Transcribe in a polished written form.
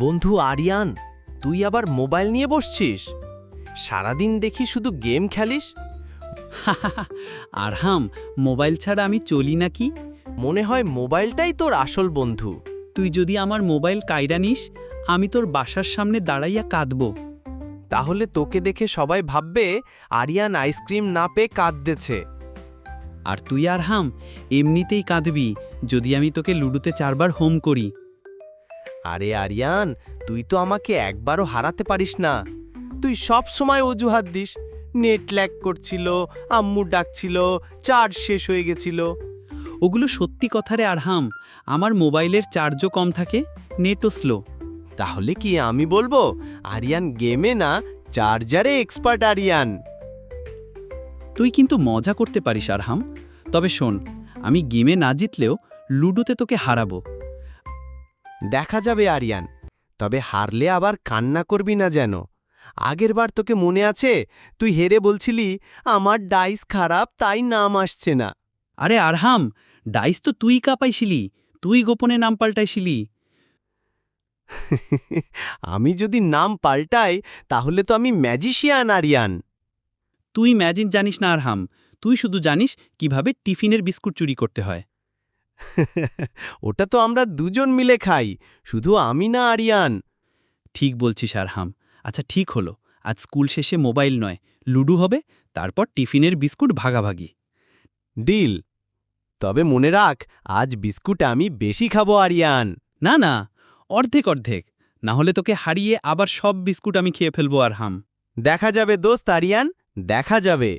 বন্ধু আরিয়ান, তুই আবার মোবাইল নিয়ে বসছিস? সারাদিন দেখি শুধু গেম খেলিস। আরহাম, মোবাইল ছাড়া আমি চলি নাকি? মনে হয় মোবাইলটাই তোর আসল বন্ধু। তুই যদি আমার মোবাইল কাইরা নিস, আমি তোর বাসার সামনে দাঁড়াইয়া কাঁদব। তাহলে তোকে দেখে সবাই ভাববে আরিয়ান আইসক্রিম না পেয়ে কাঁদতেছে। আর তুই আরহাম, এমনিতেই কাঁদবি যদি আমি তোকে লুডোতে 4 বার হোম করি। আরে আরিয়ান, তুই তো আমাকে একবারও হারাতে পারিস না। তুই সব সময় অজুহাত দিস। নেট ল্যাগ করছিল, আম্মু ডাকছিল, চার্জ শেষ হয়ে গেছিল। ওগুলো সত্যি কথা রে আরহাম। আমার মোবাইলের চার্জও কম থাকে, নেটও স্লো। তাহলে কি আমি বলবো আরিয়ান গেমে না, চার্জারে এক্সপার্ট আরিয়ান? তুই কিন্তু মজা করতে পারিস আরহাম। তবে শোন, আমি গেমে না জিতলেও লুডোতে তোকে হারাবো। দেখা যাবে আরিয়ান, তবে হারলে আবার কান্না করবি না যেন। আগেরবার তোকে মনে আছে, তুই হেরে বলছিলি আমার ডাইস খারাপ তাই নাম আসছে না। আরে আরহাম, ডাইস তো তুই কাঁপাইছিলি, তুই গোপনে নাম পাল্টাইছিলি। আমি যদি নাম পাল্টাই তাহলে তো আমি ম্যাজিশিয়ান আরিয়ান। তুই ম্যাজিক জানিস না আরহাম, তুই শুধু জানিস কিভাবে টিফিনের বিস্কুট চুরি করতে হয়। ওটা তো আমরা দুজন মিলে খাই, শুধু আমি না আরিয়ান। ঠিক বলছিস আরহাম। আচ্ছা ঠিক হলো, আজ স্কুল শেষে মোবাইল নয়, লুডো হবে, তারপর টিফিনের বিস্কুট ভাগাভাগি। ডিল। তবে মনে রাখ, আজ বিস্কুট আমি বেশি খাবো আরিয়ান। না না, অর্ধেক অর্ধেক, না হলে তোকে হারিয়ে আবার সব বিস্কুট আমি খেয়ে ফেলবো আরহাম। দেখা যাবে দোস্ত আরিয়ান, দেখা যাবে।